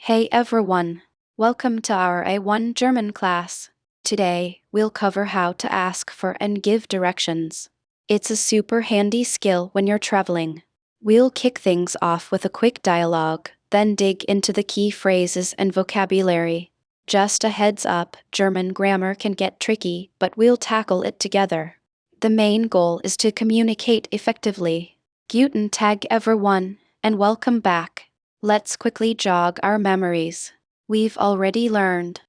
Hey everyone! Welcome to our A1 German class. Today, we'll cover how to ask for and give directions. It's a super handy skill when you're traveling. We'll kick things off with a quick dialogue, then dig into the key phrases and vocabulary. Just a heads up, German grammar can get tricky, but we'll tackle it together. The main goal is to communicate effectively. Guten Tag everyone, and welcome back. Let's quickly jog our memories. We've already learned.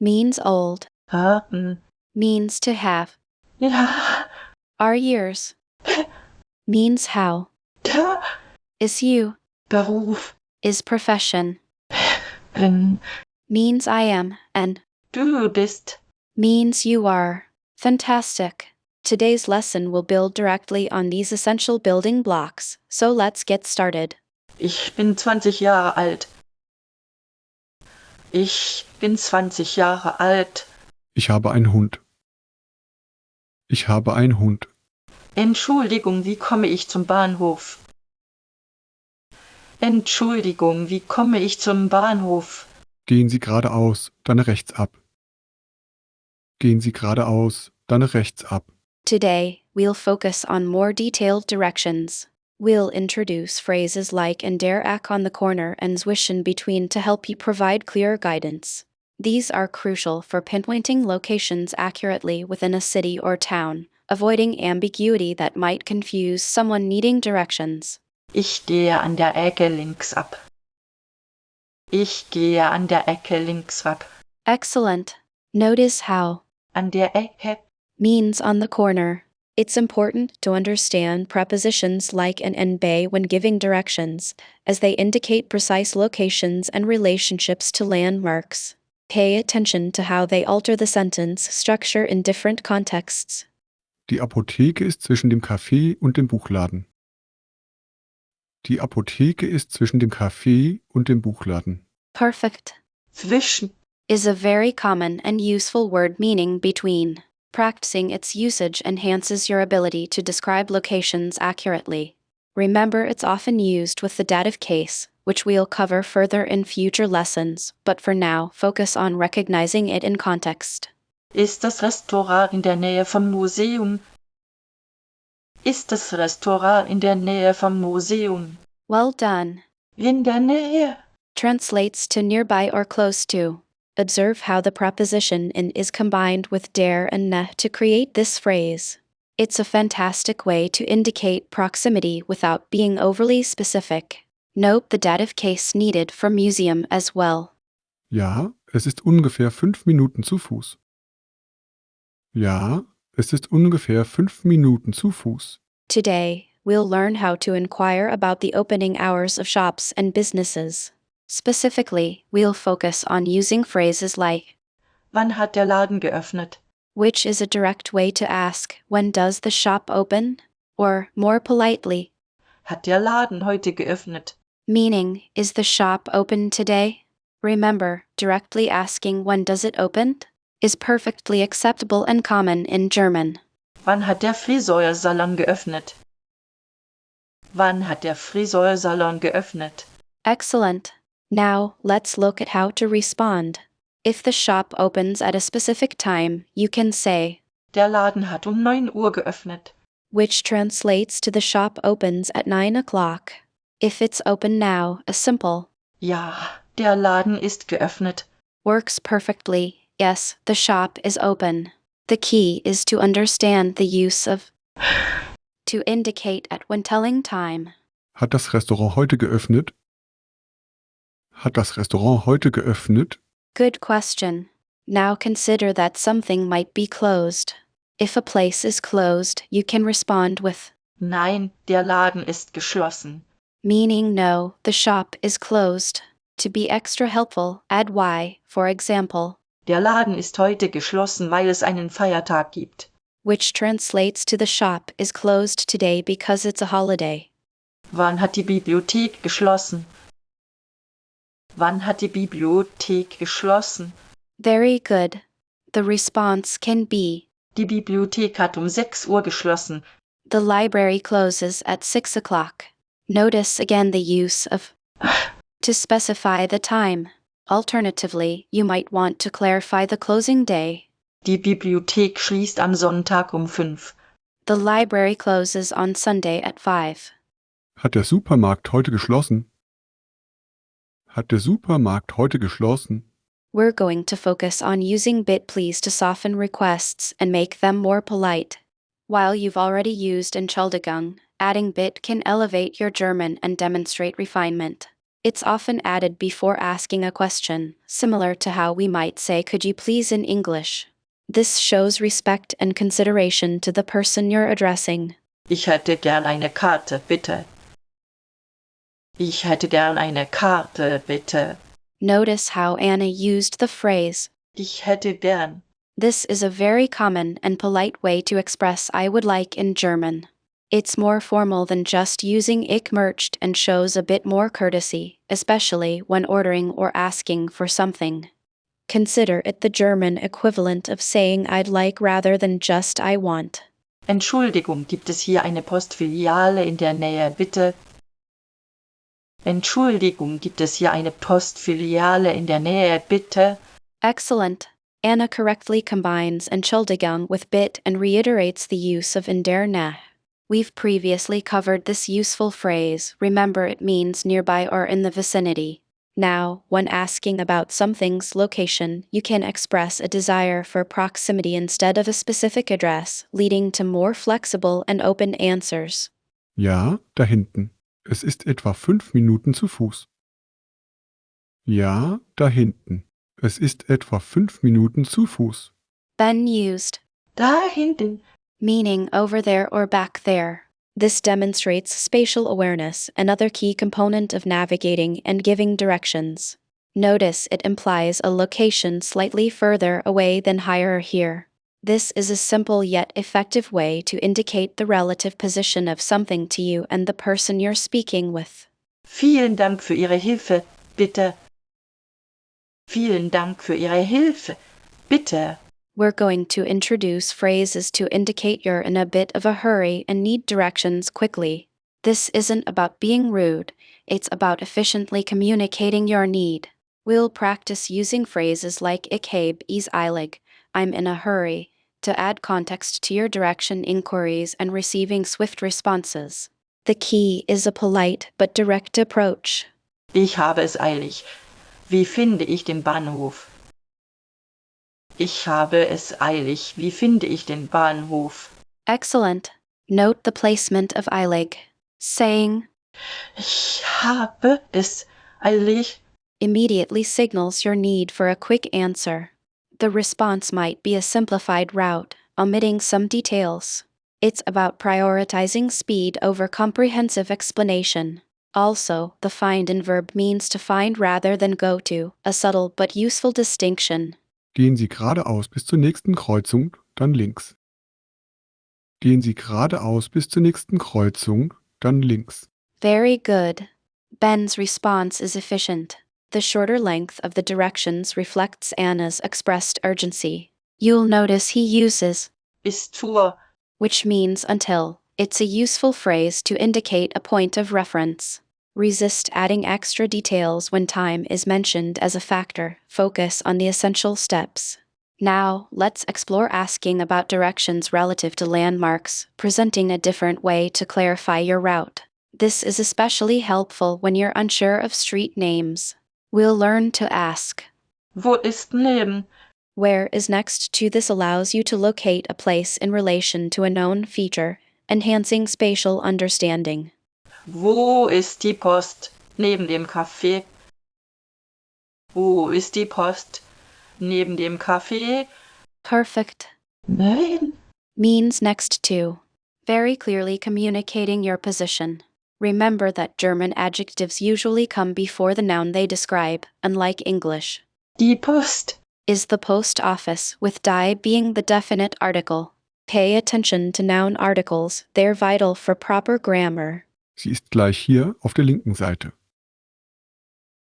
Means old. Means to have. Ja, Are years. Means how. der Is you. Beruf, Is profession. bin, Means I am, and du bist. means you are. Fantastic. Today's lesson will build directly on these essential building blocks, so let's get started. Ich bin 20 Jahre alt. Ich bin 20 Jahre alt. Ich habe einen Hund. Ich habe einen Hund. Entschuldigung, wie komme ich zum Bahnhof? Entschuldigung, wie komme ich zum Bahnhof? Gehen Sie geradeaus, dann rechts ab. Gehen Sie geradeaus, dann rechts ab. Today, we'll focus on more detailed directions. We'll introduce phrases like and der Ecke on the corner and zwischen between to help you provide clear guidance. These are crucial for pinpointing locations accurately within a city or town, avoiding ambiguity that might confuse someone needing directions. Ich gehe an der Ecke links ab. Ich gehe an der Ecke links ab. Excellent. Notice how An der Ecke. means on the corner. It's important to understand prepositions like and bei when giving directions, as they indicate precise locations and relationships to landmarks. Pay attention to how they alter the sentence structure in different contexts. Die Apotheke ist zwischen dem Café und dem Buchladen. Die Apotheke ist zwischen dem Café und dem Buchladen. Perfect. Zwischen. Is a very common and useful word meaning between. Practicing its usage enhances your ability to describe locations accurately. Remember, it's often used with the dative case, which we'll cover further in future lessons, but for now, focus on recognizing it in context. Ist das Restaurant in der Nähe vom Museum? Ist das Restaurant in der Nähe vom Museum? Well done. In der Nähe. Translates to nearby or close to. Observe how the preposition in is combined with der and ne to create this phrase. It's a fantastic way to indicate proximity without being overly specific. Note the dative case needed for museum as well. Ja, es ist ungefähr 5 Minuten zu Fuß. Ja, es ist ungefähr 5 Minuten zu Fuß. Today, we'll learn how to inquire about the opening hours of shops and businesses. Specifically, we'll focus on using phrases like Wann hat der Laden geöffnet? which is a direct way to ask, when does the shop open? Or, more politely, Hat der Laden heute geöffnet? meaning, is the shop open today? Remember, directly asking when does it open is perfectly acceptable and common in German. Wann hat der Friseursalon geöffnet? Wann hat der Friseursalon geöffnet? Excellent. Now, let's look at how to respond. If the shop opens at a specific time, you can say, Der Laden hat um 9 Uhr geöffnet. which translates to the shop opens at 9 o'clock. If it's open now, a simple Ja, der Laden ist geöffnet. works perfectly. Yes, the shop is open. The key is to understand the use of to indicate at when telling time. Hat das Restaurant heute geöffnet? Hat das Restaurant heute geöffnet? Good question. Now consider that something might be closed. If a place is closed, you can respond with Nein, der Laden ist geschlossen. meaning no, the shop is closed. To be extra helpful, add why, for example, Der Laden ist heute geschlossen, weil es einen Feiertag gibt. which translates to the shop is closed today because it's a holiday. Wann hat die Bibliothek geschlossen? Wann hat die Bibliothek geschlossen? Very good. The response can be, Die Bibliothek hat um 6 Uhr geschlossen. the library closes at 6 o'clock. Notice again the use of to specify the time. Alternatively, you might want to clarify the closing day. Die Bibliothek schließt am Sonntag um 5. The library closes on Sunday at 5. Hat der Supermarkt heute geschlossen? Hat der Supermarkt heute geschlossen? We're going to focus on using bit please to soften requests and make them more polite. While you've already used Entschuldigung, adding bit can elevate your German and demonstrate refinement. It's often added before asking a question, similar to how we might say could you please in English. This shows respect and consideration to the person you're addressing. Ich hätte gern eine Karte, bitte. Ich hätte gern eine Karte, bitte. Notice how Anna used the phrase, Ich hätte gern. This is a very common and polite way to express I would like in German. It's more formal than just using ich möchte and shows a bit more courtesy, especially when ordering or asking for something. Consider it the German equivalent of saying I'd like rather than just I want. Entschuldigung, gibt es hier eine Postfiliale in der Nähe, bitte? Entschuldigung, gibt es hier eine Postfiliale in der Nähe, bitte? Excellent. Anna correctly combines Entschuldigung with bit and reiterates the use of in der Nähe. We've previously covered this useful phrase. Remember, it means nearby or in the vicinity. Now, when asking about something's location, you can express a desire for proximity instead of a specific address, leading to more flexible and open answers. Ja, da hinten. Es ist etwa 5 Minuten zu Fuß. Ja, da hinten. Es ist etwa 5 Minuten zu Fuß. Been used, Da hinten. meaning over there or back there. This demonstrates spatial awareness, another key component of navigating and giving directions. Notice it implies a location slightly further away than higher or here. This is a simple yet effective way to indicate the relative position of something to you and the person you're speaking with. Vielen Dank für Ihre Hilfe, bitte. Vielen Dank für Ihre Hilfe, bitte. We're going to introduce phrases to indicate you're in a bit of a hurry and need directions quickly. This isn't about being rude, it's about efficiently communicating your need. We'll practice using phrases like ich habe es eilig, I'm in a hurry, to add context to your direction inquiries and receiving swift responses. The key is a polite but direct approach. Ich habe es eilig. Wie finde ich den Bahnhof? Ich habe es eilig. Wie finde ich den Bahnhof? Excellent. Note the placement of eilig. Saying Ich habe es eilig. immediately signals your need for a quick answer. The response might be a simplified route, omitting some details. It's about prioritizing speed over comprehensive explanation. Also, the find in verb means to find rather than go to, a subtle but useful distinction. Gehen Sie geradeaus bis zur nächsten Kreuzung, dann links. Gehen Sie geradeaus bis zur nächsten Kreuzung, dann links. Very good. Ben's response is efficient. The shorter length of the directions reflects Anna's expressed urgency. You'll notice he uses Bis zur. which means until. It's a useful phrase to indicate a point of reference. Resist adding extra details when time is mentioned as a factor. Focus on the essential steps. Now, let's explore asking about directions relative to landmarks, presenting a different way to clarify your route. This is especially helpful when you're unsure of street names. We'll learn to ask, Wo ist neben? where is next to. This allows you to locate a place in relation to a known feature, enhancing spatial understanding. Wo ist die Post? Neben dem Café. Wo ist die Post? Neben dem Café? Perfect. Nein. Means next to. Very clearly communicating your position. Remember that German adjectives usually come before the noun they describe, unlike English. Die Post. Is the post office, with die being the definite article. Pay attention to noun articles, they're vital for proper grammar. Sie ist gleich hier auf der linken Seite.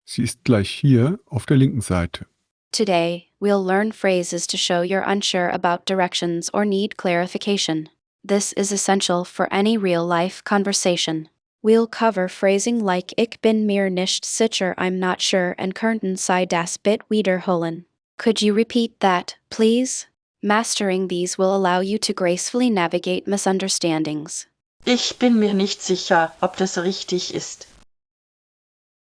Sie ist gleich hier auf der linken Seite. Today, we'll learn phrases to show you're unsure about directions or need clarification. This is essential for any real-life conversation. We'll cover phrasing like ich bin mir nicht sicher, I'm not sure, and könnten Sie das bitte wiederholen. Could you repeat that, please? Mastering these will allow you to gracefully navigate misunderstandings. Ich bin mir nicht sicher, ob das richtig ist.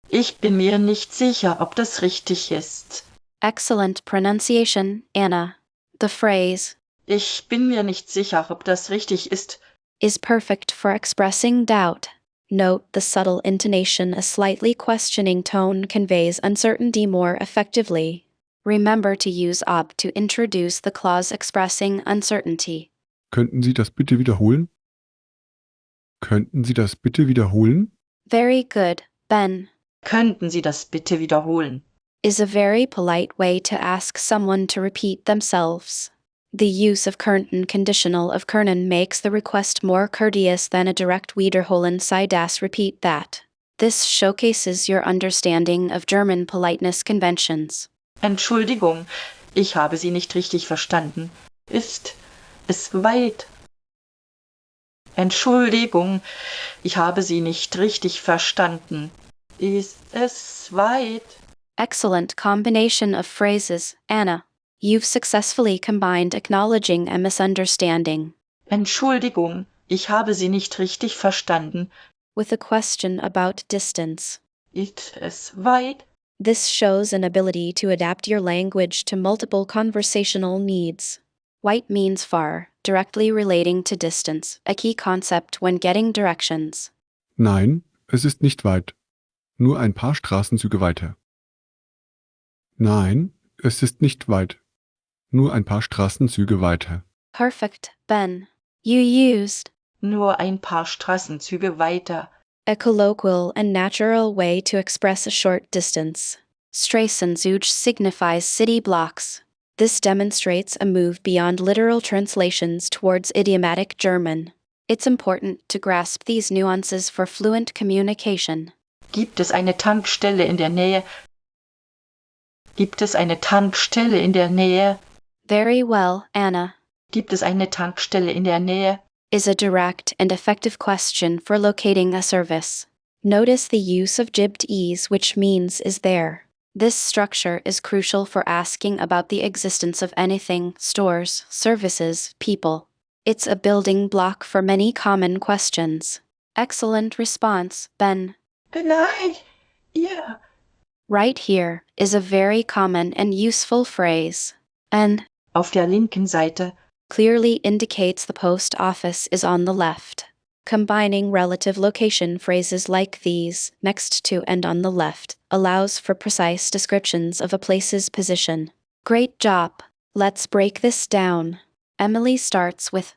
Ich bin mir nicht sicher, ob das richtig ist. Excellent pronunciation, Anna. The phrase Ich bin mir nicht sicher, ob das richtig ist. is perfect for expressing doubt. Note the subtle intonation, a slightly questioning tone conveys uncertainty more effectively. Remember to use ob to introduce the clause expressing uncertainty. Könnten Sie das bitte wiederholen? Könnten Sie das bitte wiederholen? Very good, Ben. Könnten Sie das bitte wiederholen? Is a very polite way to ask someone to repeat themselves. The use of könnten conditional of können makes the request more courteous than a direct wiederholen Sie das repeat that. This showcases your understanding of German politeness conventions. Entschuldigung, ich habe Sie nicht richtig verstanden. Ist es weit? Entschuldigung, ich habe Sie nicht richtig verstanden. Ist es weit? Excellent combination of phrases, Anna. You've successfully combined acknowledging a misunderstanding Entschuldigung, ich habe Sie nicht richtig verstanden. with a question about distance. Ist es weit? This shows an ability to adapt your language to multiple conversational needs. Weit means far, directly relating to distance, a key concept when getting directions. Nein, es ist nicht weit. Nur ein paar Straßenzüge weiter. Nein, es ist nicht weit. Nur ein paar Straßenzüge weiter. Perfect, Ben. You used Nur ein paar Straßenzüge weiter. a colloquial and natural way to express a short distance. Straßenzug signifies city blocks. This demonstrates a move beyond literal translations towards idiomatic German. It's important to grasp these nuances for fluent communication. Gibt es eine Tankstelle in der Nähe? Gibt es eine Tankstelle in der Nähe? Very well, Anna. Gibt es eine Tankstelle in der Nähe? Is a direct and effective question for locating a service. Notice the use of gibbed ease, which means is there. This structure is crucial for asking about the existence of anything, stores, services, people. It's a building block for many common questions. Excellent response, Ben. Nein, ja. Right here is a very common and useful phrase. And Auf der linken Seite. clearly indicates the post office is on the left. Combining relative location phrases like these, next to and on the left, allows for precise descriptions of a place's position. Great job! Let's break this down. Emily starts with,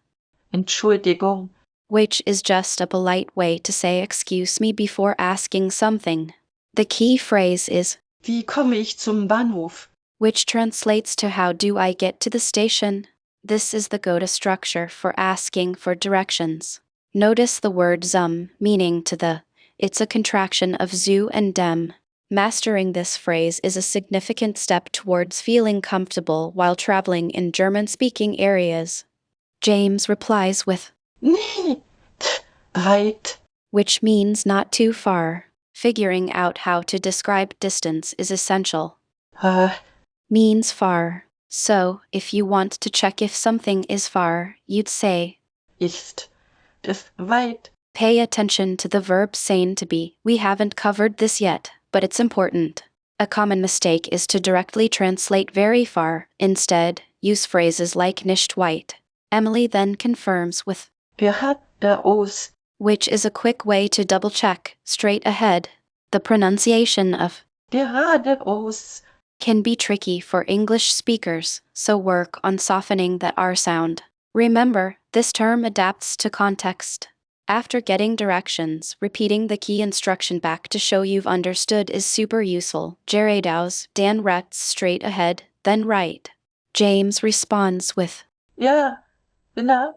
Entschuldigung. which is just a polite way to say excuse me before asking something. The key phrase is, Wie komme ich zum Bahnhof? which translates to how do I get to the station? This is the go-to structure for asking for directions. Notice the word zum, meaning to the. It's a contraction of zu and dem. Mastering this phrase is a significant step towards feeling comfortable while traveling in German-speaking areas. James replies with, Nicht weit. which means not too far. Figuring out how to describe distance is essential. Means far. So, if you want to check if something is far, you'd say, Ist es weit? pay attention to the verb sein to be. We haven't covered this yet, but it's important. A common mistake is to directly translate very far. Instead, use phrases like nicht weit. Emily then confirms with, Geradeaus. which is a quick way to double-check, straight ahead. The pronunciation of Geradeaus. can be tricky for English speakers, so work on softening that R sound. Remember, this term adapts to context. After getting directions, repeating the key instruction back to show you've understood is super useful. Geradeaus, Dan rechts straight ahead, then right. James responds with, Ja, genau.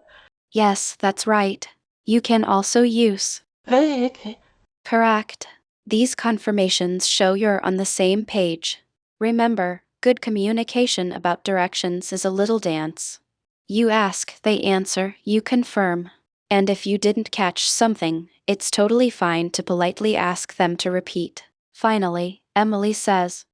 yes, that's right. You can also use Weg. correct. These confirmations show you're on the same page. Remember, good communication about directions is a little dance. You ask, they answer, you confirm. And if you didn't catch something, it's totally fine to politely ask them to repeat. Finally, Emily says,